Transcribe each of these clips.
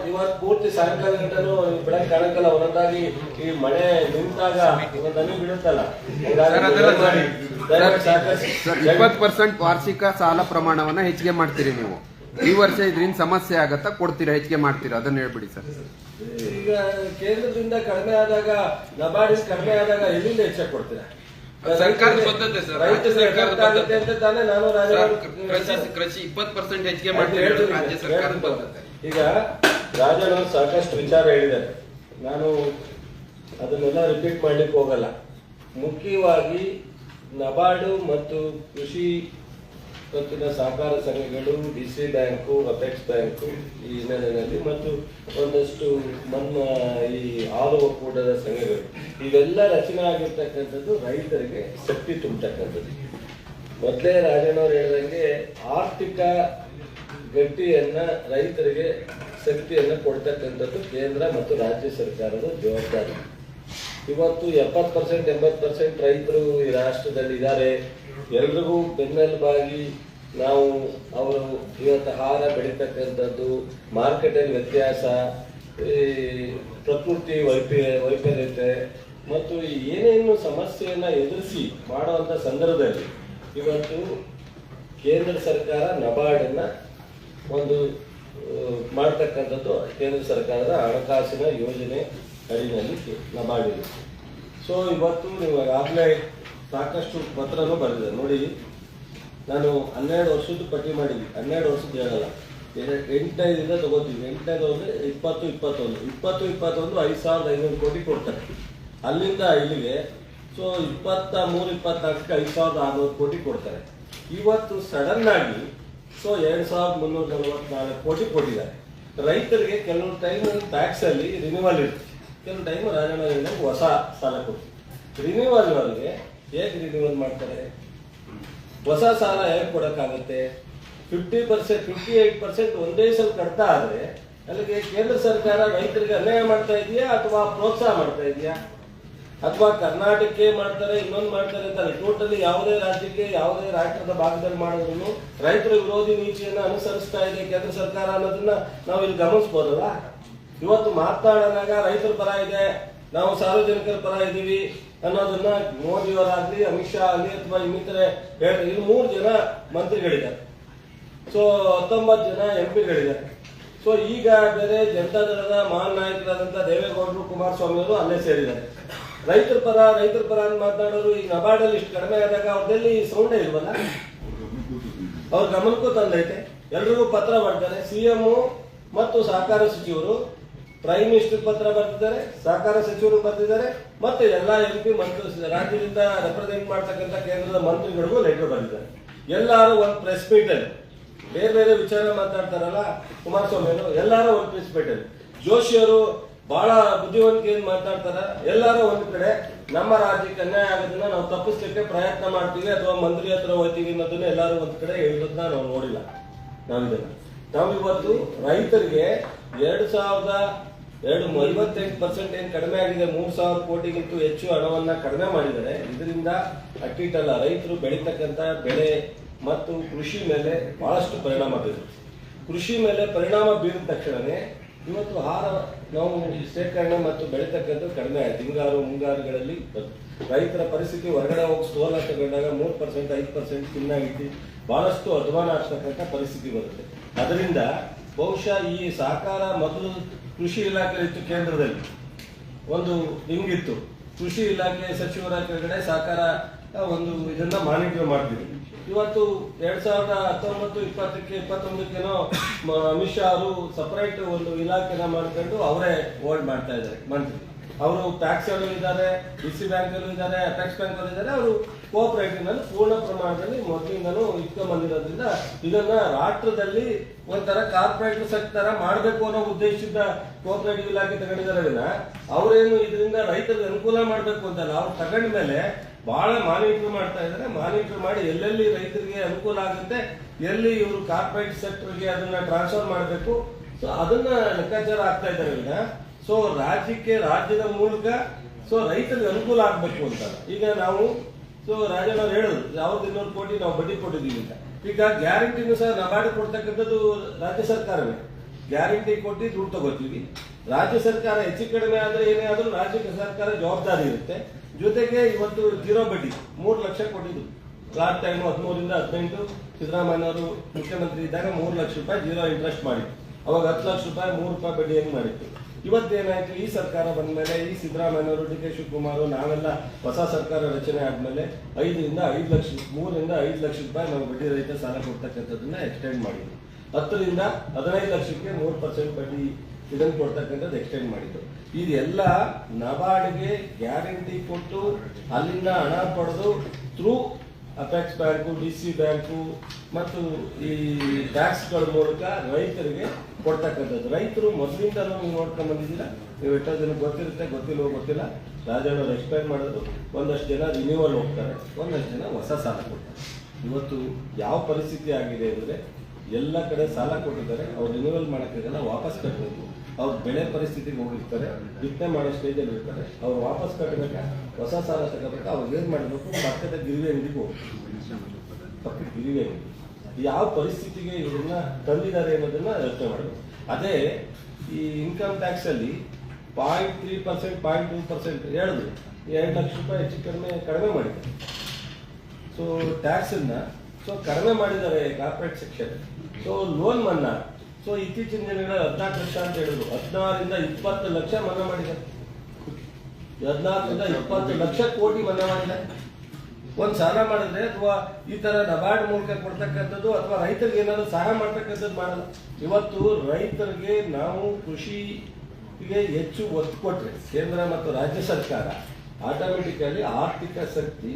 ಇವತ್ತು ಪೂರ್ತಿ ಸಾಯಂಕಾಲ ಗಂಟನು ಬೆಳಗ್ಗೆ ಕಾಣಕ್ಕಲ್ಲ, ಒಂದೊಂದಾಗಿ ಈ ಮಳೆ ನಿಂತಾಗ ಒಂದನ್ನು ಬಿಡುತ್ತಲ್ಲ. 20% ವಾರ್ಷಿಕ ಸಾಲ ಪ್ರಮಾಣವನ್ನ ಹೆಚ್ಚಿಗೆ ಮಾಡ್ತೀರಿ ನೀವು. ಈ ವರ್ಷ ಇದರಿಂದ ಸಮಸ್ಯೆ ಆಗತ್ತಾ, ಕೊಡ್ತೀರಾ, ಹೆಚ್ಚಿಗೆ ಮಾಡ್ತೀರಾ? ಅದನ್ನ ಹೇಳ್ಬಿಡಿ ಸರ್. ಈಗ ಕೇಂದ್ರದಿಂದ ಕಡಿಮೆ ಆದಾಗ, ನಬಾರ್ಡ್ ಕಡಿಮೆ ಆದಾಗ ಎಲ್ಲಿಂದ ಹೆಚ್ಚಾಗಿ ಕೊಡ್ತೀರಾ? ಸರ್ಕಾರದ ಬದ್ಧತೆ ಸರ್, ರಾಜ್ಯ ಸರ್ಕಾರದ ಬದ್ಧತೆ ಅಂತ ತಾನೇ ನಾನು ಕೃಷಿ 20% ಹೆಚ್ಚಿಗೆ ಮಾಡ್ತೀರಿ, ರಾಜ್ಯ ಸರ್ಕಾರದ ಬದ್ಧತೆ. ಈಗ ರಾಜನು ಸಾಕಷ್ಟು ವಿಚಾರ ಹೇಳಿದ್ದಾರೆ, ನಾನು ಅದನ್ನೆಲ್ಲ ರಿಪೀಟ್ ಮಾಡ್ಲಿಕ್ಕೆ ಹೋಗಲ್ಲ. ಮುಖ್ಯವಾಗಿ ನಬಾರ್ಡು ಮತ್ತು ಕೃಷಿ ಪತ್ತಿನ ಸಹಕಾರ ಸಂಘಗಳು, ಡಿಸಿ ಬ್ಯಾಂಕು, ಅಪೆಕ್ಸ್ ಬ್ಯಾಂಕು ಈ ಹಿನ್ನೆಲೆಯಲ್ಲಿ ಮತ್ತು ಒಂದಷ್ಟು ನಮ್ಮ ಈ ಹಾಲು ಒಕ್ಕೂಟದ ಸಂಘಗಳು ಇವೆಲ್ಲ ರಚನೆ ಆಗಿರ್ತಕ್ಕಂಥದ್ದು ರೈತರಿಗೆ ಶಕ್ತಿ ತುಂಬತಕ್ಕಂಥದ್ದು. ಮೊದಲೇ ರಾಜನವ್ರು ಹೇಳಿದಂಗೆ ಆರ್ಥಿಕ ಗಟ್ಟಿಯನ್ನ ರೈತರಿಗೆ ಶಕ್ತಿಯನ್ನ ಕೊಡ್ತಕ್ಕಂಥದ್ದು ಕೇಂದ್ರ ಮತ್ತು ರಾಜ್ಯ ಸರ್ಕಾರದ ಜವಾಬ್ದಾರಿ. ಇವತ್ತು 70% 80% ರೈತರು ಈ ರಾಷ್ಟ್ರದಲ್ಲಿ ಇದ್ದಾರೆ. ಎಲ್ರಿಗೂ ಬೆನ್ನೆಲುಬಾಗಿ ನಾವು ಅವರು ಇವತ್ತು ಆಹಾರ ಬೆಳೀತಕ್ಕಂಥದ್ದು, ಮಾರ್ಕೆಟಲ್ಲಿ ವ್ಯತ್ಯಾಸ, ಈ ಪ್ರಕೃತಿ ವೈಪರೀತ್ಯ ಮತ್ತು ಏನೇನು ಸಮಸ್ಯೆಯನ್ನ ಎದುರಿಸಿ ಮಾಡುವಂಥ ಸಂದರ್ಭದಲ್ಲಿ ಇವತ್ತು ಕೇಂದ್ರ ಸರ್ಕಾರ ನಬಾರ್ಡನ್ನ ಒಂದು ಮಾಡ್ತಕ್ಕಂಥದ್ದು ಕೇಂದ್ರ ಸರ್ಕಾರದ ಹಣಕಾಸಿನ ಯೋಜನೆ ಅಡಿನಲ್ಲಿ ನಬಾರ್ಡ್ ಇದೆ. ಸೊ ಇವತ್ತು ನೀವು ಆಗಲೇ ಸಾಕಷ್ಟು ಪತ್ರನೂ ಬರೆದಿದೆ ನೋಡಿ. ನಾನು 12 ವರ್ಷದ್ದು ಪಟ್ಟಿ ಮಾಡಿದ್ವಿ, 12 ವರ್ಷದ್ದು ಹೇಳಲ್ಲ, 8ನೇದಿಂದ ತಗೋತೀವಿ. 8ನೇದು ಅಂದರೆ 2021 5,500 ಕೋಟಿ ಕೊಡ್ತಾರೆ ಅಲ್ಲಿಂದ ಇಲ್ಲಿಗೆ. ಸೊ 23-24ಕ್ಕೆ 5,600 ಕೋಟಿ ಕೊಡ್ತಾರೆ. ಇವತ್ತು ಸಡನ್ ಆಗಿ 2,344 ಕೋಟಿ ಕೊಟ್ಟಿದ್ದಾರೆ ರೈತರಿಗೆ. ಕೆಲವು ಟೈಮ್ ಟ್ಯಾಕ್ಸ್ ಅಲ್ಲಿ ರಿನ್ಯೂವಲ್ ಇರುತ್ತೆ, ಕೆಲವು ಟೈಮ್ ರಾಜಣ್ಣ ಹೊಸ ಸಾಲ ಕೊಡ್ತೀವಿ. ರಿನ್ಯೂವಲ್ ಅವರಿಗೆ ಹೇಗೆ ರಿನ್ಯೂವಲ್ ಮಾಡ್ತಾರೆ? ಹೊಸ ಸಾಲ ಹೇಗೆ ಕೊಡಕ್ಕಾಗುತ್ತೆ? 50%, 58% ಒಂದೇ ಸಲ ಕಟ್ತಾ ಆದ್ರೆ ಅಲ್ಲಿಗೆ ಕೇಂದ್ರ ಸರ್ಕಾರ ರೈತರಿಗೆ ಅನ್ಯಾಯ ಮಾಡ್ತಾ ಇದೆಯಾ ಅಥವಾ ಪ್ರೋತ್ಸಾಹ ಮಾಡ್ತಾ ಇದೆಯಾ? ಅಥವಾ ಕರ್ನಾಟಕಕ್ಕೆ ಮಾಡ್ತಾರೆ, ಇನ್ನೊಂದು ಮಾಡ್ತಾರೆ ಅಂತ ಟೋಟಲಿ ಯಾವುದೇ ರಾಜ್ಯಕ್ಕೆ, ಯಾವುದೇ ರಾಷ್ಟ್ರದ ಭಾಗದಲ್ಲಿ ಮಾಡೋದನ್ನು ರೈತರ ವಿರೋಧಿ ನೀತಿಯನ್ನು ಅನುಸರಿಸ್ತಾ ಇದೆ ಕೇಂದ್ರ ಸರ್ಕಾರ ಅನ್ನೋದನ್ನ ನಾವು ಇಲ್ಲಿ ಗಮನಿಸಬಹುದಲ್ಲ. ಇವತ್ತು ಮಾತನಾಡಿದಾಗ ರೈತರ ಪರ ಇದೆ, ನಾವು ಸಾರ್ವಜನಿಕರ ಪರ ಇದ್ದೀವಿ ಅನ್ನೋದನ್ನ ಮೋದಿಯವರಾಗ್ಲಿ, ಅಮಿತ್ ಶಾ ಆಗಲಿ ಅಥವಾ ಇನ್ನಿತರೆ ಹೇಳಿ 3 ಜನ ಮಂತ್ರಿಗಳಿದ್ದಾರೆ. ಸೊ 19 ಜನ MP-ಗಳಿದ್ದಾರೆ. ಸೊ ಈಗ ಬೇರೆ ಜನತಾದಳದ ಮಹಾನ್ ನಾಯಕರಾದಂತ ದೇವೇಗೌಡರು, ಕುಮಾರಸ್ವಾಮಿ ಅವರು ಅಲ್ಲೇ ಸೇರಿದ್ದಾರೆ. ರೈತರ ಪರ ಅಂತ ಮಾತನಾಡೋರು ಈ ನಬಾರ್ಡ್ ಅಲ್ಲಿ ಇಷ್ಟು ಕಡಿಮೆ ಆದಾಗ ಅವ್ರದಲ್ಲಿ ಸೌಂಡೇ ಇಲ್ವಲ್ಲ, ಅವ್ರ ಗಮನಕ್ಕೂ ತಂದೈತೆ. ಎಲ್ರಿಗೂ ಪತ್ರ ಬರ್ತಾರೆ, CM ಮತ್ತು ಸಹಕಾರ ಸಚಿವರು, ಪ್ರೈಮ್ ಮಿನಿಸ್ಟರ್ ಪತ್ರ ಬರ್ತಿದ್ದಾರೆ, ಸಹಕಾರ ಸಚಿವರು ಬರ್ತಿದ್ದಾರೆ, ಮತ್ತೆ ಎಲ್ಲಾ MP ಮಂತ್ರಿ, ರಾಜ್ಯದಿಂದ ರೆಪ್ರೆಸೆಂಟ್ ಮಾಡ್ತಕ್ಕಂಥ ಕೇಂದ್ರದ ಮಂತ್ರಿಗಳಿಗೂ ಲೆಟರ್ ಬಂದಿದ್ದಾರೆ. ಎಲ್ಲಾರು ಒಂದು ಪ್ರೆಸ್ ಮೀಟ್ ಅಲ್ಲಿ ಬೇರೆ ಬೇರೆ ವಿಚಾರ ಮಾತಾಡ್ತಾರಲ್ಲ, ಕುಮಾರಸ್ವಾಮಿ ಅವರು ಎಲ್ಲಾರು ಒಂದು ಪ್ರೆಸ್ ಮೀಟ್ ಅಲ್ಲಿ, ಜೋಶಿ ಅವರು ಬಹಳ ಬುದ್ಧಿವಂತಿಕೆಯಿಂದ ಮಾತಾಡ್ತಾರ. ಎಲ್ಲಾರು ಒಂದ್ ಕಡೆ ನಮ್ಮ ರಾಜ್ಯಕ್ಕೆ ಅನ್ಯಾಯ ಆಗೋದನ್ನ ನಾವು ತಪ್ಪಿಸ್ಲಿಕ್ಕೆ ಪ್ರಯತ್ನ ಮಾಡ್ತೀವಿ ಅಥವಾ ಮಂತ್ರಿ ಹತ್ರ ಹೋಗ್ತೀವಿ ಅನ್ನೋದನ್ನ ಎಲ್ಲಾರು ಒಂದ್ ಕಡೆ ಹೇಳೋದನ್ನ ನಾವು ನೋಡಿಲ್ಲ. ನಾವಿವತ್ತು ರೈತರಿಗೆ 2,258% ಏನ್ ಕಡಿಮೆ ಆಗಿದೆ, 3,000 ಕೋಟಿಗಿಂತ ಹೆಚ್ಚು ಹಣವನ್ನ ಕಡಿಮೆ ಮಾಡಿದ್ದಾರೆ. ಇದರಿಂದ ಅಟ್ಟಿಟ್ಟಲ್ಲ, ರೈತರು ಬೆಳೀತಕ್ಕಂತ ಬೆಳೆ ಮತ್ತು ಕೃಷಿ ಮೇಲೆ ಬಹಳಷ್ಟು ಪರಿಣಾಮ ಬೀರುತ್ತೆ. ಕೃಷಿ ಮೇಲೆ ಪರಿಣಾಮ ಬೀರಿದ ತಕ್ಷಣನೇ ಇವತ್ತು ಆಹಾರ ನಾವು ಶೇಖರಣೆ ಮತ್ತು ಬೆಳೀತಕ್ಕಂಥ ಕಡಿಮೆ ಆಯ್ತು. ಹಿಂಗಾರು ಮುಂಗಾರುಗಳಲ್ಲಿ ರೈತರ ಪರಿಸ್ಥಿತಿ ಹೊರಗಡೆ ಹೋಗಿ ಸ್ಟೋರ್ ತಗೊಂಡಾಗ 3%, 5% ತಿನ್ನಾಗಿಟ್ಟು ಬಹಳಷ್ಟು ಅಧ್ವಾನ ಆಗ್ತಕ್ಕಂಥ ಪರಿಸ್ಥಿತಿ ಬರುತ್ತೆ. ಅದರಿಂದ ಬಹುಶಃ ಈ ಸಹಕಾರ ಮೊದಲು ಕೃಷಿ ಇಲಾಖೆ ಇತ್ತು, ಕೇಂದ್ರದಲ್ಲಿ ಒಂದು ಹಿಂಗಿತ್ತು, ಕೃಷಿ ಇಲಾಖೆ ಸಚಿವರ ಕೆಳಗಡೆ ಸಹಕಾರ ಒಂದು ಇದನ್ನ ಮಾನಿಟರ್ ಮಾಡ್ತೀವಿ. ಇವತ್ತು 2019-20ಕ್ಕೆ 21ಕ್ಕೇನೋ ಅಮಿತ್ ಶಾ ಅವರು ಸಪರೇಟ್ ಒಂದು ಇಲಾಖೆನ ಮಾಡ್ಕೊಂಡು ಅವರೇ ಹೋಲ್ಡ್ ಮಾಡ್ತಾ ಇದ್ದಾರೆ ಮಂತ್ರಿ. ಅವರು ಟ್ಯಾಕ್ಸ್ ಅಲ್ಲೂ ಇದ್ದಾರೆ, ಡಿಸಿ ಬ್ಯಾಂಕ್ ಅಲ್ಲೂ ಇದ್ದಾರೆ, ಅಪೆಕ್ಸ್ ಬ್ಯಾಂಕ್ ಅಲ್ಲೂ ಇದ್ದಾರೆ. ಅವರು ಕೋಆಪರೇಟಿವ್ ನಲ್ಲಿ ಪೂರ್ಣ ಪ್ರಮಾಣದಲ್ಲಿ ಮೊದಲಿಂದನೂ ಇಟ್ಕೊಂಡ್ ಬಂದಿರೋದ್ರಿಂದ ಇದನ್ನ ರಾಷ್ಟ್ರದಲ್ಲಿ ಒಂಥರ ಕಾರ್ಪೊರೇಟ್ ಸೆಕ್ಟರ್ ಮಾಡಬೇಕು ಅನ್ನೋ ಉದ್ದೇಶದಿಂದ ಕೋಆಪರೇಟಿವ್ ಇಲಾಖೆ ತಗೊಂಡಿದ್ದಾರೆ. ಅವರೇನು ಇದರಿಂದ ರೈತರಿಗೆ ಅನುಕೂಲ ಮಾಡಬೇಕು ಅಂತಲ್ಲ, ಅವ್ರು ತಗೊಂಡ ಮೇಲೆ ಬಹಳ ಮಾನಿಟರ್ ಮಾಡ್ತಾ ಇದ್ದಾರೆ. ಮಾನಿಟರ್ ಮಾಡಿ ಎಲ್ಲೆಲ್ಲಿ ರೈತರಿಗೆ ಅನುಕೂಲ ಆಗುತ್ತೆ, ಎಲ್ಲಿ ಇವರು ಕಾರ್ಪೊರೇಟ್ ಸೆಕ್ಟರ್ಗೆ ಅದನ್ನ ಟ್ರಾನ್ಸ್ಫರ್ ಮಾಡಬೇಕು, ಸೊ ಅದನ್ನ ಲೆಕ್ಕಾಚಾರ ಆಗ್ತಾ ಇದ್ದಾರೆ ಈಗ. ಸೊ ರಾಜ್ಯದ ಮೂಲಕ ರೈತರಿಗೆ ಅನುಕೂಲ ಆಗ್ಬೇಕು ಅಂತ ಈಗ ನಾವು ರಾಜಣ್ಣ ಹೇಳಿದ್ರು 1,200 ಕೋಟಿ ನಾವು ಬಡ್ಡಿ ಕೊಟ್ಟಿದ್ದೀವಿ ಅಂತ. ಈಗ ಗ್ಯಾರಂಟಿನೂ ಸಹ ನಬಾರ್ಡ್ ಕೊಡ್ತಕ್ಕಂಥದ್ದು ರಾಜ್ಯ ಸರ್ಕಾರವೇ. ಗ್ಯಾರಂಟಿ ಕೊಟ್ಟು ದುಡ್ಡು ತಗೋತೀವಿ. ರಾಜ್ಯ ಸರ್ಕಾರ ಹೆಚ್ಚು ಕಡಿಮೆ ಆದ್ರೆ ಏನೇ ಆದ್ರೂ ರಾಜ್ಯ ಸರ್ಕಾರ ಜವಾಬ್ದಾರಿ ಇರುತ್ತೆ. ಜೊತೆಗೆ ಇವತ್ತು 0 ಬಡ್ಡಿ 3 ಲಕ್ಷ ಕೊಟ್ಟಿದ್ದು ಲಾಸ್ಟ್ ಟೈಮ್ 13ರಿಂದ 18 ಸಿದ್ದರಾಮಯ್ಯ ಅವರು ಮುಖ್ಯಮಂತ್ರಿ ಇದ್ದಾಗ 3 ಲಕ್ಷ ರೂಪಾಯಿ 0 ಇಂಟ್ರೆಸ್ಟ್ ಮಾಡಿತ್ತು. ಅವಾಗ 10 ಲಕ್ಷ ರೂಪಾಯಿ 3 ರೂಪಾಯಿ ಬಡ್ಡಿಯನ್ನು ಮಾಡಿತ್ತು. ಇವತ್ತೇನಾಯ್ತು, ಈ ಸರ್ಕಾರ ಬಂದ ಮೇಲೆ ಈ ಸಿದ್ದರಾಮಯ್ಯ ಅವರು, ಡಿ ಕೆ ಶಿವಕುಮಾರ್, ನಾವೆಲ್ಲ ಹೊಸ ಸರ್ಕಾರ ರಚನೆ ಆದ್ಮೇಲೆ 3ರಿಂದ 5 ಲಕ್ಷ ರೂಪಾಯಿ ನಾವು ಬಡ್ಡಿ ರಹಿತ ಸಾಲ ಕೊಡ್ತಕ್ಕಂಥದ್ದನ್ನ ಎಕ್ಸ್ಟೆಂಡ್ ಮಾಡಿದ್ವಿ. 10ರಿಂದ 15 ಲಕ್ಷಕ್ಕೆ 3% ಬಡ್ಡಿ ಇದನ್ನು ಕೊಡ್ತಕ್ಕಂಥದ್ದು ಎಕ್ಸ್ಟೆಂಡ್ ಮಾಡಿದ್ದು. ಇದೆಲ್ಲ ನಬಾರ್ಡ್ಗೆ ಗ್ಯಾರಂಟಿ ಕೊಟ್ಟು ಅಲ್ಲಿಂದ ಹಣ ಪಡೆದು through apex bank, DC bank ಮತ್ತು ಈ ಟ್ಯಾಕ್ಸ್ಗಳ ಮೂಲಕ ರೈತರಿಗೆ ಕೊಡ್ತಕ್ಕಂಥದ್ದು. ರೈತರು ಮೊದಲಿಂದ ನೀವು ನೋಡ್ಕೊಂಡು ಬಂದಿದ್ದೀರಾ, ನೀವು ಎಷ್ಟೋ ಜನ ಗೊತ್ತಿರುತ್ತೆ, ಗೊತ್ತಿಲ್ಲ. ರಾಜಣ್ಣವ್ರು ಎಕ್ಸ್ಪ್ಲೈನ್ ಮಾಡೋದು, ಒಂದಷ್ಟು ಜನ ರಿನ್ಯೂವಲ್ ಹೋಗ್ತಾರೆ, ಒಂದಷ್ಟು ಜನ ಹೊಸ ಸಾಲ ಕೊಡ್ತಾರೆ. ಇವತ್ತು ಯಾವ ಪರಿಸ್ಥಿತಿ ಆಗಿದೆ ಅಂದರೆ ಎಲ್ಲ ಕಡೆ ಸಾಲ ಕೊಟ್ಟಿದ್ದಾರೆ, ಅವ್ರು ರಿನ್ಯೂವಲ್ ಮಾಡೋಕ್ಕಾಗಲ್ಲ, ವಾಪಸ್ ಕಟ್ಟಬೇಕು. ಅವ್ರು ಬೆಳೆ ಪರಿಸ್ಥಿತಿಗೆ ಹೋಗಿರ್ತಾರೆ, ಬಿತ್ತನೆ ಮಾಡೋ ಸ್ಟೇಜಲ್ಲಿ ಇರ್ತಾರೆ, ಅವ್ರು ವಾಪಸ್ ಕಟ್ಟಬೇಕಾ, ಹೊಸ ಸಾಲ ತಗೋಬೇಕಾ, ಅವ್ರು ಏನು ಮಾಡಬೇಕು, ಪಕ್ಕದ ಗಿರಿವಿ ಅಂಗಡಿಗೆ ಹೋಗ್ಬೇಕು. ಪಕ್ಕದ ಗಿರಿವಿ ಅಂಗಡಿ ಯಾವ ಪರಿಸ್ಥಿತಿಗೆ ಇದನ್ನ ತಂದಿದ್ದಾರೆ ಅನ್ನೋದನ್ನ ಯೋಚನೆ ಮಾಡಬೇಕು. ಅದೇ ಈ ಇನ್ಕಮ್ ಟ್ಯಾಕ್ಸ್ ಅಲ್ಲಿ 0.3%, 0.2% ಹೇಳಿದ್ರು, 2 ಲಕ್ಷ ರೂಪಾಯಿ ಹೆಚ್ಚು ಕಡಿಮೆ ಮಾಡಿದ್ದಾರೆ. ಸೊ ಟ್ಯಾಕ್ಸ್ ಅನ್ನ ಕಡಿಮೆ ಮಾಡಿದ್ದಾರೆ ಕಾರ್ಪೊರೇಟ್ ಸೆಕ್ಷನ್. ಸೊ ಲೋನ್ ಮನ್ನಾ, ಸೊ ಇತ್ತೀಚಿನ ದಿನಗಳಲ್ಲಿ 14 ಲಕ್ಷ ಅಂತ ಹೇಳಿದ್ರು, 16ರಿಂದ 20 ಲಕ್ಷ ಮನ್ನಾ ಮಾಡಿದ್ದಾರೆ. 14ರಿಂದ 20 ಲಕ್ಷ ಕೋಟಿ ಮನ್ನಾ ಮಾಡಿದ್ದಾರೆ. ಒಂದು ಸಾಲ ಮಾಡಿದ್ರೆ ಅಥವಾ ಈ ತರ ನಬಾರ್ಡ್ ಮೂಲಕ ಕೊಡ್ತಕ್ಕಂಥದ್ದು ಅಥವಾ ರೈತರಿಗೆ ಏನಾದ್ರು ಸಹಾಯ ಮಾಡ್ತಕ್ಕಂಥದ್ದು ಮಾಡಲ್ಲ. ಇವತ್ತು ರೈತರಿಗೆ ನಾವು ಕೃಷಿಗೆ ಹೆಚ್ಚು ಒತ್ತು ಕೊಟ್ರೆ ಕೇಂದ್ರ ಮತ್ತು ರಾಜ್ಯ ಸರ್ಕಾರ ಆಟೋಮೆಟಿಕಲಿ ಆರ್ಥಿಕ ಶಕ್ತಿ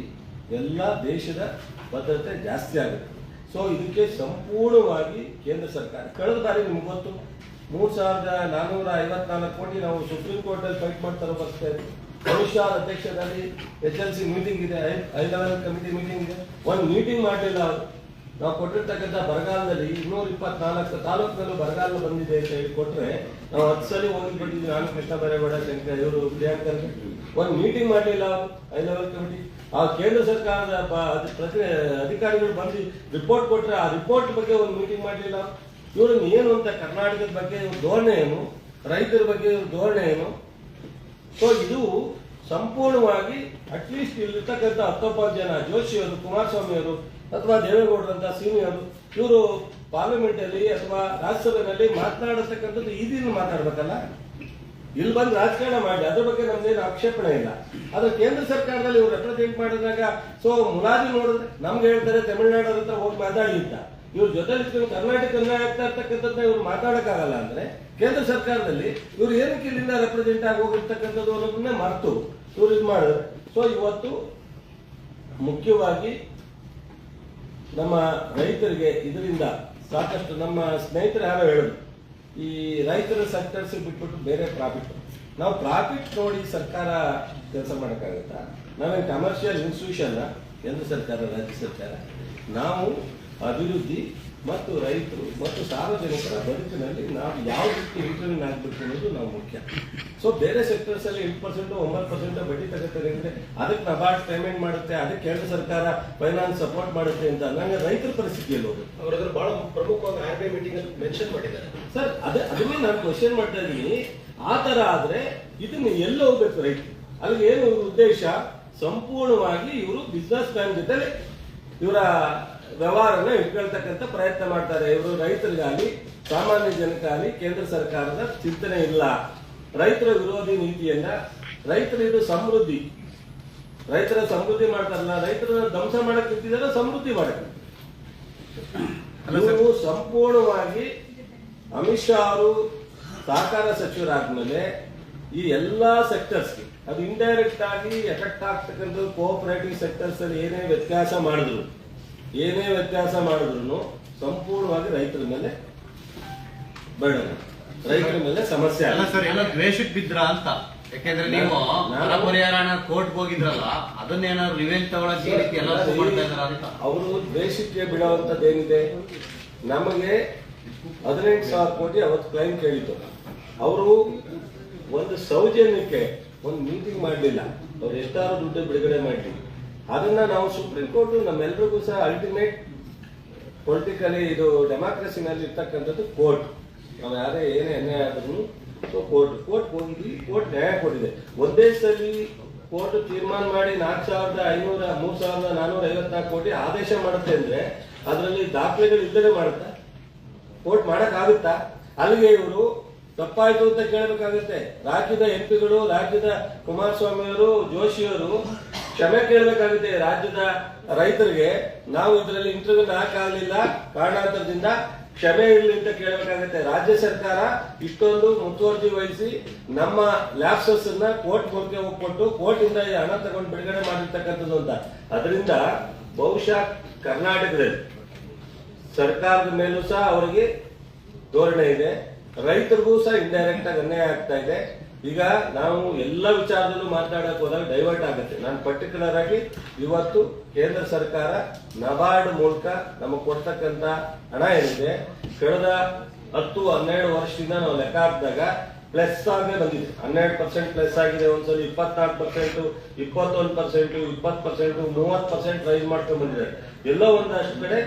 ಎಲ್ಲ ದೇಶದ ಭದ್ರತೆ ಜಾಸ್ತಿ ಆಗುತ್ತೆ. ಸೊ ಇದಕ್ಕೆ ಸಂಪೂರ್ಣವಾಗಿ ಕೇಂದ್ರ ಸರ್ಕಾರ ಕಳೆದ ಬಾರಿ ನಿಮ್ಗೆ ಗೊತ್ತು 3,454 ಕೋಟಿ ನಾವು ಸುಪ್ರೀಂ ಕೋರ್ಟ್ ಅಲ್ಲಿ ಫೈಟ್ ಮಾಡ್ತಾರೋ ಬರ್ತಾ ಇದ್ವಿ. ಅಮಿತ್ ಶಾ ಅಧ್ಯಕ್ಷದಲ್ಲಿ HLC ಮೀಟಿಂಗ್ ಇದೆ, ಹೈ ಲೆವೆಲ್ ಕಮಿಟಿ ಮೀಟಿಂಗ್ ಇದೆ, ಒಂದು ಮೀಟಿಂಗ್ ಮಾಡಲಿಲ್ಲ ಅವರು. ನಾವು ಕೊಟ್ಟಿರ್ತಕ್ಕಂಥ ಬರಗಾಲದಲ್ಲಿ 224 ತಾಲೂಕಿನಲ್ಲೂ ಬರಗಾಲ ಬಂದಿದೆ ಅಂತ ಹೇಳಿ ಕೊಟ್ರೆ ನಾವು 10 ಸಲ ಹೋಗಿ ಬಂದಿದ್ವಿ. ನಾನು ಕೃಷ್ಣ ಬೈರೇಗೌಡ, ಶಂಕರ್, ಇವರು ಪ್ರಿಯಾಂಕ, ಒಂದು ಮೀಟಿಂಗ್ ಮಾಡಲಿಲ್ಲ ಅವರು ಹೈ ಲೆವೆಲ್ ಕಮಿಟಿ. ಆ ಕೇಂದ್ರ ಸರ್ಕಾರದ ಅಧಿಕಾರಿಗಳು ಬಂದು ರಿಪೋರ್ಟ್ ಕೊಟ್ರೆ ಆ ರಿಪೋರ್ಟ್ ಬಗ್ಗೆ ಒಂದು ಮೀಟಿಂಗ್ ಮಾಡಲಿಲ್ಲ. ಇವ್ರನ್ನ ಏನು ಅಂತ ಕರ್ನಾಟಕದ ಬಗ್ಗೆ ಧೋರಣೆ ಏನು, ರೈತರ ಬಗ್ಗೆ ಧೋರಣೆ ಏನು? ಸೊ ಇದು ಸಂಪೂರ್ಣವಾಗಿ ಅಟ್ಲೀಸ್ಟ್ ಇಲ್ಲಿರ್ತಕ್ಕಂಥ 19 ಜನ ಜೋಶಿಯವರು, ಕುಮಾರಸ್ವಾಮಿ ಅವರು ಅಥವಾ ದೇವೇಗೌಡರಂತ ಸೀನಿಯರು ಇವರು ಪಾರ್ಲಿಮೆಂಟ್ ಅಲ್ಲಿ ಅಥವಾ ರಾಜ್ಯಸಭೆಯಲ್ಲಿ ಮಾತನಾಡತಕ್ಕಂಥದ್ದು ಈ ದಿನ ಮಾತಾಡ್ಬೇಕಲ್ಲ. ಇಲ್ಲಿ ಬಂದು ರಾಜಕಾರಣ ಮಾಡಿ ಅದ್ರ ಬಗ್ಗೆ ನಮ್ದೇನು ಆಕ್ಷೇಪಣೆ ಇಲ್ಲ. ಆದ್ರೆ ಕೇಂದ್ರ ಸರ್ಕಾರದಲ್ಲಿ ಇವ್ರು ರೆಪ್ರೆಸೆಂಟ್ ಮಾಡಿದಾಗ ಸೊ ಮುಲಾಜಿ ನೋಡಿದ್ರೆ ನಮ್ಗೆ ಹೇಳ್ತಾರೆ ತಮಿಳುನಾಡು ಹತ್ರ ಹೋಗಿ ಮಾತಾಡಿ ಅಂತ. ಇವ್ರ ಜೊತೆ ಕರ್ನಾಟಕ ಆಗ್ತಾ ಇರ್ತಕ್ಕಂಥದ್ದು ಇವ್ರು ಮಾತಾಡಕ್ಕಾಗಲ್ಲ ಅಂದ್ರೆ ಕೇಂದ್ರ ಸರ್ಕಾರದಲ್ಲಿ ಇವ್ರು ಏನಕ್ಕೆ ಇಲ್ಲಿಂದ ರೆಪ್ರೆಸೆಂಟ್ ಆಗಿ ಹೋಗಿರ್ತಕ್ಕಂಥದ್ದು ಅನ್ನೋದನ್ನೇ ಮರೆತು ಇವ್ರು ಇದು ಮಾಡಿದ್ರೆ. ಸೊ ಇವತ್ತು ಮುಖ್ಯವಾಗಿ ನಮ್ಮ ರೈತರಿಗೆ ಇದರಿಂದ ಸಾಕಷ್ಟು ನಮ್ಮ ಸ್ನೇಹಿತರು ಯಾರೋ ಹೇಳಿದ್ರು, ಈ ರೈತರ ಸೆಕ್ಟರ್ಸ್ ಬಿಟ್ಬಿಟ್ಟು ಬೇರೆ ಪ್ರಾಫಿಟ್, ನಾವು ಪ್ರಾಫಿಟ್ ನೋಡಿ ಸರ್ಕಾರ ಕೆಲಸ ಮಾಡೋಕ್ಕಾಗತ್ತಾ? ನಾವೇನು ಕಮರ್ಷಿಯಲ್ ಇನ್ಸ್ಟಿಟ್ಯೂಷನ್ ಕೇಂದ್ರ ಸರ್ಕಾರ, ರಾಜ್ಯ ಸರ್ಕಾರ, ನಾವು ಅಭಿವೃದ್ಧಿ ಮತ್ತು ರೈತರು ಮತ್ತು ಸಾರ್ವಜನಿಕರ ಬದುಕಿನಲ್ಲಿ ನಾವು ಯಾವ ರೀತಿ ಇಂಟರ್ವ್ಯೂನ್ ಆಗಬೇಕು ಅನ್ನೋದು ನಾವು ಮುಖ್ಯ. ಸೊ ಬೇರೆ ಸೆಕ್ಟರ್ಸ್ ಅಲ್ಲಿ 8%, 9% ಬಡ್ಡಿ ತಗೋತಾರೆ ಅಂದ್ರೆ ಅದಕ್ಕೆ ನಬಾರ್ಡ್ ಪೇಮೆಂಟ್ ಮಾಡುತ್ತೆ, ಅದಕ್ಕೆ ಕೇಂದ್ರ ಸರ್ಕಾರ ಫೈನಾನ್ಸ್ ಸಪೋರ್ಟ್ ಮಾಡುತ್ತೆ ಅಂತ ನಂಗೆ ರೈತರ ಪರಿಸ್ಥಿತಿಯಲ್ಲಿ ಹೋಗುತ್ತೆ. ಅವರದ್ರ ಬಹಳ ಪ್ರಮುಖವಾಗಿ RBI ಮೀಟಿಂಗ್ ಅಲ್ಲಿ ಮೆನ್ಷನ್ ಮಾಡಿದ್ದಾರೆ ಸರ್. ಅದನ್ನೇ ನಾನು ಕ್ವಶನ್ ಮಾಡ್ತಾ ಇದ್ದೀನಿ. ಆ ತರ ಆದ್ರೆ ಇದನ್ನ ಎಲ್ಲ ಹೋಗ್ಬೇಕು ರೈತರು? ಅಲ್ಲಿ ಏನು ಉದ್ದೇಶ? ಸಂಪೂರ್ಣವಾಗಿ ಇವರು ಬಿಸ್ನೆಸ್ ಮ್ಯಾನ್ ಜೊತೆ ಇವರ ವ್ಯವಹಾರನ ಇಟ್ಕೊಳ್ತಕ್ಕಂಥ ಪ್ರಯತ್ನ ಮಾಡ್ತಾರೆ. ಇವರು ರೈತರಿಗಾಗಲಿ ಸಾಮಾನ್ಯ ಜನಕ್ಕಾಗಲಿ ಕೇಂದ್ರ ಸರ್ಕಾರದ ಚಿಂತನೆ ಇಲ್ಲ. ರೈತರ ವಿರೋಧಿ ನೀತಿಯನ್ನ, ಇದು ಸಮೃದ್ಧಿ, ರೈತರ ಸಮೃದ್ಧಿ ಮಾಡ್ತಾರಲ್ಲ, ರೈತರ ಧ್ವಂಸ ಮಾಡಕ್ ನಿಂತಿದ್ದಾರೆ, ಸಮೃದ್ಧಿ ಮಾಡಕ್. ಇವರು ಸಂಪೂರ್ಣವಾಗಿ ಅಮಿತ್ ಶಾ ಅವರು ಸಹಕಾರ ಸಚಿವರಾದ್ಮೇಲೆ ಈ ಎಲ್ಲಾ ಸೆಕ್ಟರ್ಸ್ಗೆ ಅದು ಇಂಡೈರೆಕ್ಟ್ ಆಗಿ ಎಫೆಕ್ಟ್ ಆಗ್ತಕ್ಕಂಥ ಕೋಆಪರೇಟಿವ್ ಸೆಕ್ಟರ್ಸ್ ಅಲ್ಲಿ ಏನೇ ವ್ಯತ್ಯಾಸ ಮಾಡಿದ್ರು ಸಂಪೂರ್ಣವಾಗಿ ರೈತರ ಮೇಲೆ ಬರ್ಡನ್, ರೈತರ ಮೇಲೆ ಸಮಸ್ಯೆ ಅಲ್ಲ ಸರ್. ಎಲ್ಲ ದ್ವೇಷಕ್ಕೆ ಬಿದ್ರ ಅಂತ, ಯಾಕೆಂದ್ರೆ ನೀವು ಪರಿಹಾರ ಕೋರ್ಟ್ ಹೋಗಿದ್ರಲ್ಲ, ಅದನ್ನೇನಾದ್ರು ರಿವೆಂಜ್ ತಗೊಳಕ್ ಈ ರೀತಿ ಎಲ್ಲ ಮಾಡ್ತಾ ಇದಾರ ಅಂತ. ಅವರು ದ್ವೇಷಕ್ಕೆ ಬಿಡುವಂತದ್ದೇನಿದೆ? ನಮಗೆ 18,000 ಕೋಟಿ ಅವತ್ತು ಕ್ಲೈಮ್ ಕೇಳಿದ್ದು. ಅವರು ಒಂದು ಸೌಜನ್ಯಕ್ಕೆ ಒಂದು ಮೀಟಿಂಗ್ ಮಾಡಲಿಲ್ಲ. ಅವ್ರು ಎಷ್ಟಾರು ದುಡ್ಡು ಬಿಡುಗಡೆ ಮಾಡಲಿ, ಅದನ್ನ ನಾವು ಸುಪ್ರೀಂ ಕೋರ್ಟ್ ನಮ್ಮೆಲ್ಲರಿಗೂ ಸಹ ಅಲ್ಟಿಮೇಟ್ ಪೊಲಿಟಿಕಲಿ ಇದು ಡೆಮಾಕ್ರಸಿನಲ್ಲಿ ಇರ್ತಕ್ಕಂಥದ್ದು ಕೋರ್ಟ್. ನಾವು ಯಾರೇ ಏನೇ ಅನ್ಯಾಯ ಆದ್ರೂ ಕೋರ್ಟ್ ಹೋಗಿದ್ವಿ, ಕೋರ್ಟ್ ನ್ಯಾಯ ಕೊಟ್ಟಿದೆ. ಒಂದೇ ಸಲ ಕೋರ್ಟ್ ತೀರ್ಮಾನ ಮಾಡಿ 3,454 ಕೋಟಿ ಆದೇಶ ಮಾಡುತ್ತೆ ಅಂದ್ರೆ ಅದರಲ್ಲಿ ದಾಖಲೆಗಳು ಇಲ್ಲದೆ ಮಾಡುತ್ತಾ? ಕೋರ್ಟ್ ಮಾಡಕ್ಕಾಗುತ್ತಾ? ಅಲ್ಲಿಗೆ ಇವರು ತಪ್ಪಾಯ್ತು ಅಂತ ಕೇಳಬೇಕಾಗುತ್ತೆ. ರಾಜ್ಯದ ಎಂಪಿಗಳು, ರಾಜ್ಯದ ಕುಮಾರಸ್ವಾಮಿ ಅವರು, ಜೋಶಿಯವರು ಕ್ಷಮೆ ಕೇಳಬೇಕಾಗುತ್ತೆ ರಾಜ್ಯದ ರೈತರಿಗೆ. ನಾವು ಇದರಲ್ಲಿ ಇಂಟರ್ವ್ಯೂ ಹಾಕಾಗಲಿಲ್ಲ, ಕಾರಣಾಂತರದಿಂದ ಕ್ಷಮೆ ಇರಲಿ ಅಂತ ಕೇಳಬೇಕಾಗುತ್ತೆ. ರಾಜ್ಯ ಸರ್ಕಾರ ಇಷ್ಟೊಂದು ಮುತುವರ್ಜಿ ವಹಿಸಿ ನಮ್ಮ ಲ್ಯಾಪ್ಸಸ್ ಅನ್ನ ಕೋರ್ಟ್ ಮೂಲಕ ಹೋಗ್ಕೊಟ್ಟು ಕೋರ್ಟ್ ಇಂದ ಈ ಹಣ ತಗೊಂಡು ಬಿಡುಗಡೆ ಮಾಡಿರ್ತಕ್ಕಂಥದ್ದು ಅಂತ. ಅದರಿಂದ ಬಹುಶಃ ಕರ್ನಾಟಕದಲ್ಲಿ ಸರ್ಕಾರದ ಮೇಲೂ ಸಹ ಅವರಿಗೆ ಧೋರಣೆ ಇದೆ, ರೈತರಿಗೂ ಸಹ ಇಂಡೈರೆಕ್ಟ್ ಆಗಿ ಅನ್ಯಾಯ ಆಗ್ತಾ ಇದೆ. ಈಗ ನಾವು ಎಲ್ಲ ವಿಚಾರದಲ್ಲೂ ಮಾತಾಡಕ್ ಹೋದಾಗ ಡೈವರ್ಟ್ ಆಗುತ್ತೆ. ನಾನು ಪರ್ಟಿಕ್ಯುಲರ್ ಆಗಿ ಇವತ್ತು ಕೇಂದ್ರ ಸರ್ಕಾರ ನಬಾರ್ಡ್ ಮೂಲಕ ನಮಗೆ ಕೊಡ್ತಕ್ಕಂತ ಹಣ ಏನಿದೆ ಕಳೆದ 10-12 ವರ್ಷದಿಂದ ನಾವು ಲೆಕ್ಕ ಹಾಕಿದಾಗ ಪ್ಲಸ್ ಆಗೇ ಬಂದಿದೆ. 12% ಪ್ಲಸ್ ಆಗಿದೆ, ಒಂದ್ಸಲ 24%, 21%, 20%, 30% ರೈಸ್ ಮಾಡ್ಕೊಂಡು ಬಂದಿದೆ. ಎಲ್ಲೋ ಒಂದಷ್ಟು ಕಡೆ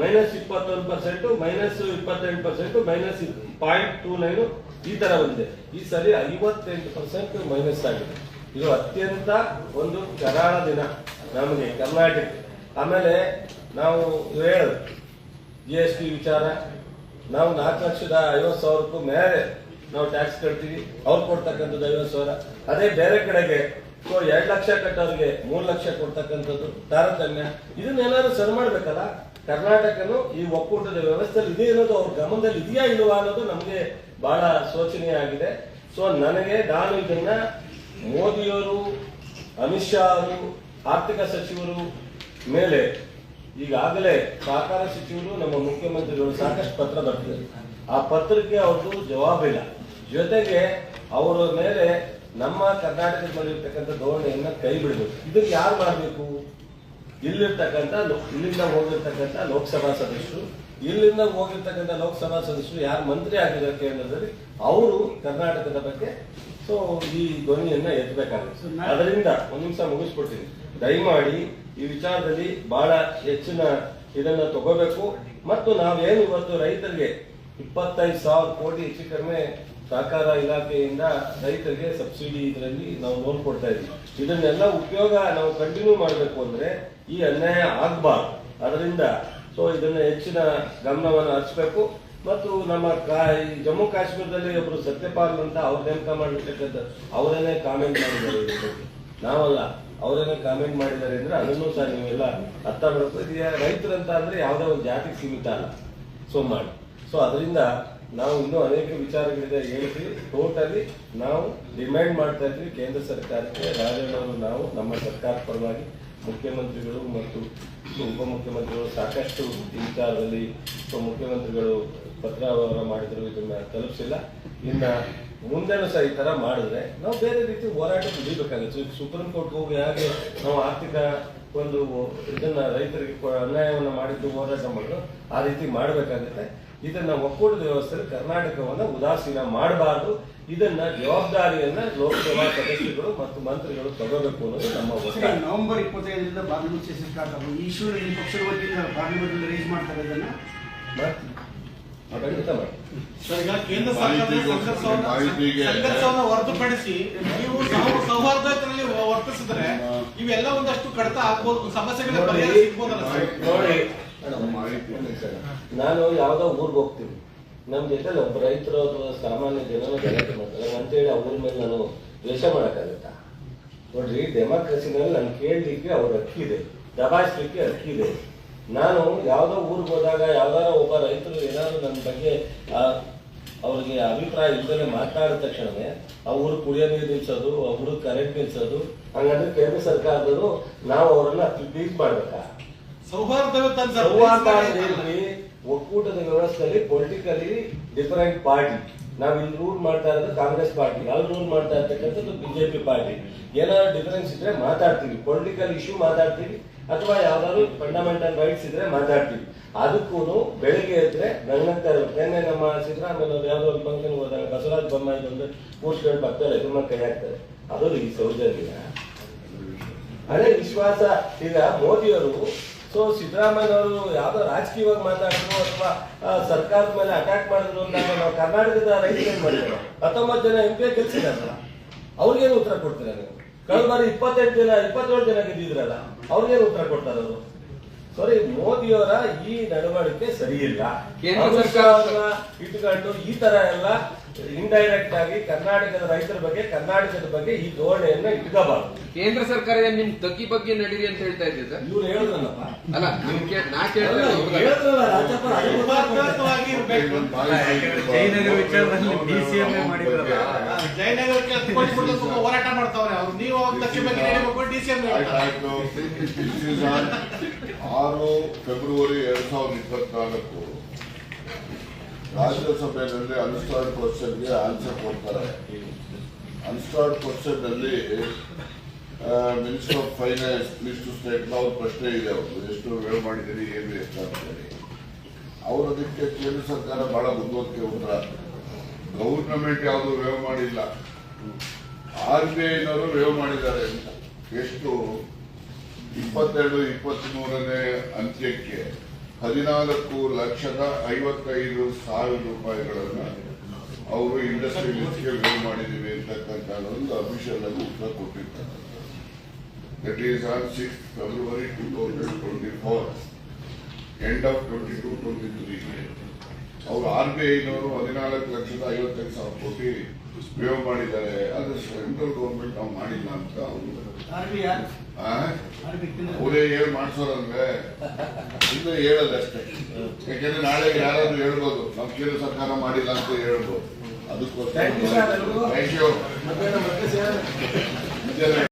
-21%, -28%, -0.29 ಈ ತರ ಬಂದಿದೆ. ಈ ಸರಿ 58% ಮೈನಸ್ ಆಗಿದೆ. ಇದು ಅತ್ಯಂತ ಒಂದು ಕರಾಳ ದಿನ ನಮಗೆ ಕರ್ನಾಟಕ. ಆಮೇಲೆ ನಾವು ಹೇಳೋದು GST ವಿಚಾರ, ನಾವು 4,50,000 ಮೇಲೆ ನಾವು ಟ್ಯಾಕ್ಸ್ ಕಟ್ತೀವಿ, ಅವ್ರು ಕೊಡ್ತಕ್ಕಂಥದ್ದು 50,000. ಅದೇ ಬೇರೆ ಕಡೆಗೆ 2 ಲಕ್ಷ ಕಟ್ಟೋರಿಗೆ 3 ಲಕ್ಷ ಕೊಡ್ತಕ್ಕಂಥದ್ದು ತಾರತಮ್ಯ. ಇದನ್ನೆಲ್ಲಾದ್ರೂ ಸರಿ ಮಾಡ್ಬೇಕಲ್ಲ. ಕರ್ನಾಟಕನು ಈ ಒಕ್ಕೂಟದ ವ್ಯವಸ್ಥೆಯಲ್ಲಿ ಇದೆ ಅನ್ನೋದು ಅವ್ರ ಗಮನದಲ್ಲಿ ಇದೆಯಾ ಇಲ್ವಾ ಅನ್ನೋದು ನಮಗೆ ಬಹಳ ಶೋಚನೀಯ ಆಗಿದೆ. ನಾನು ಇದನ್ನ ಮೋದಿಯವರು, ಅಮಿತ್ ಶಾ ಅವರು, ಆರ್ಥಿಕ ಸಚಿವರು ಮೇಲೆ ಈಗಾಗಲೇ ಸಹಕಾರ ಸಚಿವರು, ನಮ್ಮ ಮುಖ್ಯಮಂತ್ರಿಗಳು ಸಾಕಷ್ಟು ಪತ್ರ ಬರ್ತಿದ್ದಾರೆ. ಆ ಪತ್ರಕ್ಕೆ ಅವ್ರದ್ದು ಜವಾಬಿಲ್ಲ. ಜೊತೆಗೆ ಅವರ ಮೇಲೆ ನಮ್ಮ ಕರ್ನಾಟಕದ ಮೇಲೆ ಇರ್ತಕ್ಕಂಥ ಧೋರಣೆಯನ್ನ ಕೈ ಬಿಡಬೇಕು. ಇದಕ್ಕೆ ಯಾರು ಮಾಡಬೇಕು? ಇಲ್ಲಿಂದ ಹೋಗಿರ್ತಕ್ಕಂಥ ಲೋಕಸಭಾ ಸದಸ್ಯರು, ಯಾರು ಮಂತ್ರಿ ಆಗಿದ್ದಾರೆ ಕೇಂದ್ರದಲ್ಲಿ, ಅವರು ಕರ್ನಾಟಕದ ಬಗ್ಗೆ ಈ ಧ್ವನಿಯನ್ನ ಎತ್ತಬೇಕಾಗುತ್ತೆ. ಅದರಿಂದ ಒಂದ್ ನಿಮಿಷ ಮುಗಿಸ್ಕೊಡ್ತೀನಿ. ದಯಮಾಡಿ ಈ ವಿಚಾರದಲ್ಲಿ ಬಹಳ ಹೆಚ್ಚಿನ ಇದನ್ನ ತಗೋಬೇಕು. ಮತ್ತು ನಾವೇನು ಇವತ್ತು ರೈತರಿಗೆ 25,000 ಕೋಟಿ ಹೆಚ್ಚು ಕಡಿಮೆ ಸಹಕಾರ ಇಲಾಖೆಯಿಂದ ರೈತರಿಗೆ ಸಬ್ಸಿಡಿ ಇದರಲ್ಲಿ ನಾವು ಲೋನ್ ಕೊಡ್ತಾ ಇದ್ವಿ. ಇದನ್ನೆಲ್ಲ ಉಪಯೋಗ ನಾವು ಕಂಟಿನ್ಯೂ ಮಾಡಬೇಕು ಅಂದ್ರೆ ಈ ಅನ್ಯಾಯ ಆಗಬಾರ್ದು. ಅದರಿಂದ ಇದನ್ನ ಹೆಚ್ಚಿನ ಗಮನವನ್ನು ಹರಿಸಬೇಕು. ಮತ್ತು ನಮ್ಮ ಜಮ್ಮು ಕಾಶ್ಮೀರದಲ್ಲಿ ಒಬ್ರು ಸತ್ಯಪಾಲ್ ಅಂತ ಅವ್ರ ನೇಮಕ ಮಾಡಿರ್ತಕ್ಕಂಥ ಅವರೇನೆ ಕಾಮೆಂಟ್ ಮಾಡಿದ್ದಾರೆ. ನಾವಲ್ಲ, ಅವರೇನೆ ಕಾಮೆಂಟ್ ಮಾಡಿದ್ದಾರೆ ಅಂದ್ರೆ ಅದನ್ನು ಸಹ ನೀವೆಲ್ಲ ಅರ್ಥ ಮಾಡಬೇಕು. ರೈತರಂತ ಅಂದ್ರೆ ಯಾವುದೇ ಒಂದು ಜಾತಿಗೆ ಸೀಮಿತ ಅಲ್ಲ ಮಾಡಿ. ಅದರಿಂದ ನಾವು ಇನ್ನೂ ಅನೇಕ ವಿಚಾರಗಳಿದೆ ಹೇಳ್ತೀವಿ. ಟೋಟಲಿ ನಾವು ಡಿಮ್ಯಾಂಡ್ ಮಾಡ್ತಾ ಇದ್ವಿ ಕೇಂದ್ರ ಸರ್ಕಾರಕ್ಕೆ. ರಾಜ್ಯಗಳು ನಾವು ನಮ್ಮ ಸರ್ಕಾರ ಪರವಾಗಿ ಮುಖ್ಯಮಂತ್ರಿಗಳು ಮತ್ತು ಉಪಮುಖ್ಯಮಂತ್ರಿಗಳು ಸಾಕಷ್ಟು ಈ ವಿಚಾರದಲ್ಲಿ ಮುಖ್ಯಮಂತ್ರಿಗಳು ಪತ್ರ ಮಾಡಿದ್ರು, ಇದನ್ನ ತಲುಪಿಸಿಲ್ಲ. ಇನ್ನ ಮುಂದೆನೂ ಸಹ ಈ ತರ ಮಾಡಿದ್ರೆ ನಾವು ಬೇರೆ ರೀತಿ ಹೋರಾಟ ಹಿಡಿಬೇಕಾಗುತ್ತೆ. ಸುಪ್ರೀಂ ಕೋರ್ಟ್ ಹೋಗಿ ಹಾಗೆ ನಾವು ಆರ್ಥಿಕ ಒಂದು ಇದನ್ನ ರೈತರಿಗೆ ಅನ್ಯಾಯವನ್ನ ಮಾಡಿದ್ದು ಹೋರಾಟ ಮಾಡಿದ್ರು ಆ ರೀತಿ ಮಾಡಬೇಕಾಗುತ್ತೆ. ಇದನ್ನ ಒಕ್ಕೂಟದ ವ್ಯವಸ್ಥೆಯಲ್ಲಿ ಕರ್ನಾಟಕವನ್ನ ಉದಾಸೀನ ಮಾಡಬಾರದು. ಇದನ್ನ ಜವಾಬ್ದಾರಿಯನ್ನ ಲೋಕಸಭಾ ಸದಸ್ಯರು ಮತ್ತು ಮಂತ್ರಿಗಳು ತಗೋಬೇಕು ಅನ್ನೋದು ನಮ್ಮ ಒತ್ತಾಯ. ನವೆಂಬರ್ 25ರಿಂದ ಪಾರ್ಲಿಮೆಂಟ್ ಸೆಷನ್ ಸ್ಟಾರ್ಟ್ ಆಗುವುದು. ಈ ಇಶ್ಯೂ ನಿಮ್ಮ ಪಕ್ಷದ ವತಿಯಿಂದ ಪಾರ್ಲಿಮೆಂಟ್ ರೈಸ್ ಮಾಡ್ತಾರೆ, ಇದನ್ನ ಖಂಡಿತ ಮಾಡಿ. ಈಗ ಕೇಂದ್ರ ಸಂಘರ್ಷವನ್ನು ಹೊರತುಪಡಿಸಿ ನೀವು ಸೌಹಾರ್ದತೆಯಲ್ಲಿ ವರ್ತಿಸಿದ್ರೆ ಇವೆಲ್ಲ ಒಂದಷ್ಟು ಕಡಿತ ಆಗ್ಬೋದು, ಸಮಸ್ಯೆಗಳ ಪರಿಹಾರ ಸಿಗ್ಬೋದಲ್ಲ ಸರ್? ನೋಡಿ, ನಾನು ಯಾವ್ದೋ ಊರ್ಗ್ ಹೋಗ್ತೀನಿ, ನಮ್ ಜೊತೆ ಒಬ್ಬ ರೈತರು ಅಥವಾ ಸಾಮಾನ್ಯ ಜನರು ಗಲಾಟೆ ಮಾಡ್ತಾರೆ ಅಂತೇಳಿ ಅವ್ರ ಮೇಲೆ ನಾನು ದ್ವೇಷ ಮಾಡಕ್ಕಾಗತ್ತಾ? ನೋಡ್ರಿ, ಡೆಮಾಕ್ರಸಿನಲ್ಲಿ ನಾನು ಕೇಳಲಿಕ್ಕೆ ಅವ್ರ ಹಕ್ಕಿದೆ, ದಬಾಯಿಸ್ಲಿಕ್ಕೆ ಹಕ್ಕಿದೆ. ನಾನು ಯಾವ್ದೋ ಊರಿಗೆ ಹೋದಾಗ ಯಾವ್ದಾರ ಒಬ್ಬ ರೈತರು ಏನಾದ್ರು ನನ್ನ ಬಗ್ಗೆ ಅವ್ರಿಗೆ ಅಭಿಪ್ರಾಯ ಇಲ್ಲದೆ ಮಾತನಾಡಿದ ತಕ್ಷಣವೇ ಆ ಊರು ಕುಡಿಯೋ ನೀರು ನಿಲ್ಸೋದು, ಆ ಊರಿಗೆ ಕರೆಂಟ್ ನಿಲ್ಸೋದು, ಹಂಗಂದ್ರೆ ಕೇಂದ್ರ ಸರ್ಕಾರದವರು ನಾವು ಅವರನ್ನ ಟ್ರೀಟ್ ಮಾಡ್ಬೇಕಾ? ಸೌಹಾರ್ದ ಹೇಳ್ರಿ. ಒಕ್ಕೂಟದ ವ್ಯವಸ್ಥೆಯಲ್ಲಿ ಪೊಲಿಟಿಕಲಿ ಡಿಫರೆಂಟ್ ಪಾರ್ಟಿ. ನಾವ್ ಇಲ್ಲಿ ರೂಲ್ ಮಾಡ್ತಾ ಇರೋದು ಕಾಂಗ್ರೆಸ್ ಪಾರ್ಟಿ, ಅಲ್ಲಿ ರೂಲ್ ಮಾಡ್ತಾ ಇರ್ತಕ್ಕಂಥದ್ದು ಬಿಜೆಪಿ ಪಾರ್ಟಿ. ಏನಾದ್ರು ಡಿಫರೆನ್ಸ್ ಇದ್ರೆ ಮಾತಾಡ್ತೀವಿ, ಪೊಲಿಟಿಕಲ್ ಇಶ್ಯೂ ಮಾತಾಡ್ತೀವಿ, ಅಥವಾ ಯಾವ್ದಾದ್ರು ಫಂಡಮೆಂಟಲ್ ರೈಟ್ಸ್ ಇದ್ರೆ ಮಾತಾಡ್ತೀವಿ. ಅದಕ್ಕೂ ಬೆಳಿಗ್ಗೆ ಇದ್ರೆ ಗಂಗಂತ ಇರ್ಬೇಕು. ನಿನ್ನೆ ನಮ್ಮ ಸಿದ್ದರಾಮಯ್ಯ ಯಾವ್ದೋ ಒಂದು ಫಂಕ್ಷನ್ ಹೋದಾಗ ಬಸವರಾಜ ಬೊಮ್ಮಾಯಿ ಬಂದು ಕೂರ್ಸ್ಕೊಂಡು ಬರ್ತಾರೆ, ಎದುರು ಕೈ ಹಾಕ್ತಾರೆ. ಅದು ಈ ಸೌಜನ್ಯ, ಹಳೆ ವಿಶ್ವಾಸ. ಈಗ ಮೋದಿಯವರು ಸೊ ಸಿದ್ದರಾಮಯ್ಯನವರು ಯಾವ್ದೋ ರಾಜಕೀಯವಾಗಿ ಮಾತಾಡಿದ್ರು ಅಥವಾ ಸರ್ಕಾರದ ಮೇಲೆ ಅಟ್ಯಾಕ್ ಮಾಡಿದ್ರು ಅಂದಾಗ ನಾವು ಕರ್ನಾಟಕದ ರೈತರು ಏನ್ ಮಾಡಿದ್ರು? 19 ಜನ MP ಗೆಲ್ಸಿದಾರಲ್ಲ, ಅವ್ರಿಗೇನು ಉತ್ತರ ಕೊಡ್ತೀರಾ ನೀವು? ಕಳೆದ ಬಾರಿ 27 ಜನ ಗೆದ್ದಿದ್ರಲ್ಲ, ಅವ್ರಿಗೇನು ಉತ್ತರ ಕೊಡ್ತಾರೆ ಅವರು? ಸಾರಿ, ಮೋದಿಯವರ ಈ ನಡವಳಿಕೆ ಸರಿ ಇಲ್ಲ. ಕೇಂದ್ರ ಸರ್ಕಾರವನ್ನ ಇಟ್ಕೊಂಡು ಈ ತರ ಎಲ್ಲ ಇಂಡೈರೆಕ್ಟ್ ಆಗಿ ಕರ್ನಾಟಕದ ರೈತರ ಬಗ್ಗೆ, ಕರ್ನಾಟಕದ ಬಗ್ಗೆ ಈ ಧೋರಣೆಯನ್ನ ಇಟ್ಕೋಬಾರ್ದು. ಕೇಂದ್ರ ಸರ್ಕಾರ ಏನ್ ನಿಮ್ ತಗ್ಗಿ ಬಗ್ಗೆ ನಡೀರಿ ಅಂತ ಹೇಳ್ತಾ ಇದ್ದಿದ್ದ? ಇವ್ರು ಹೇಳಿದ್ರಲ್ಲಪ್ಪ, ಅಲ್ಲ ನಾ ಕೇಳಿದ್ರೆ ಹೇಳಿದ್ರಲ್ಲ ರಾಜಪ್ಪ, ಉದಾತ್ತವಾಗಿ ಇರ್ಬೇಕು. ಜಯನಗರ ವಿಚಾರದಲ್ಲಿ DCM ಮಾಡಿದ್ರಲ್ಲ, ಜಯನಗರಕ್ಕೆ ಹತ್ಕೊಂಡ್ಬಿಟ್ಟು ತುಂಬಾ ಹೋರಾಟ ಮಾಡ್ತಾವ್ರೆ ಅವ್ರು. ನೀವು ಅವ್ರ ತಕ್ಷಣ ಬಗ್ಗೆ ನಡೀಬೇಕು, DCM ಆಯ್ತು. 6 ಫೆಬ್ರವರಿ 2024 ರಾಜ್ಯಸಭೆಯಲ್ಲಿ ಅನ್ಸ್ಟಾರ್ಡ್ ಕ್ವಶನ್ಗೆ ಆನ್ಸರ್ ಕೊಡ್ತಾರೆ. ಅನ್ಸ್ಟಾರ್ಡ್ ಕ್ವಶನ್ ಅಲ್ಲಿ minister of finance please to state ಅವ್ರ ಪ್ರಶ್ನೆ ಇದೆ, ಅವರು ಎಷ್ಟು ವ್ಯವಹಾರ ಮಾಡಿದ್ದೀರಿ, ಏನು ಎಷ್ಟು ಅಂತ ಹೇಳಿ. ಅವ್ರು ಅದಕ್ಕೆ ಕೇಂದ್ರ ಸರ್ಕಾರ ಬಹಳ ಬುದ್ಧಿವಂತಿಕೆ ಉತ್ತರ, ಗೌರ್ನಮೆಂಟ್ ಯಾವುದು ವ್ಯವಹಾರ ಮಾಡಿಲ್ಲ, RBIನವರು ವ್ಯವಹಾರ ಮಾಡಿದ್ದಾರೆ ಅಂತ. ಎಷ್ಟು 22-23ನೇ ಅಂತ್ಯಕ್ಕೆ 14,55,000 ರೂಪಾಯಿಗಳನ್ನ ಅವರು ಇಂಡಸ್ಟ್ರಿಯಲಿಸ್ಟ್ಗೆ ವ್ಯವಹಾರ ಮಾಡಿದ್ದೀವಿ ಅಂತಕ್ಕಂಥ ಒಂದು ಅಫಿಷಿಯಲ್ ಆಗಿ ಉತ್ತರ ಕೊಟ್ಟಿರ್ತಾರೆ. That is on 6 February 2024, end of 22-23. ಅವರು RBIನವರು 14,55,000 ಕೋಟಿ ವ್ಯವಹಾರ ಮಾಡಿದ್ದಾರೆ. ಅದು ಸೆಂಟ್ರಲ್ ಗೌರ್ಮೆಂಟ್ ನಾವು ಮಾಡಿಲ್ಲ ಅಂತ ಅವರೇ ಹೇಳಿ ಮಾಡ್ಸೋರಂದ್ರೆ ಇನ್ನು ಹೇಳೋದಷ್ಟೇ. ಯಾಕೆಂದ್ರೆ ನಾಳೆ ಯಾರಾದ್ರೂ ಹೇಳ್ಬೋದು ನಾವು ಕೇಂದ್ರ ಸರ್ಕಾರ ಮಾಡಿಲ್ಲ ಅಂತ ಹೇಳ್ಬೋದು. ಅದಕ್ಕೋಸ್ಕರ ಥ್ಯಾಂಕ್ ಯು.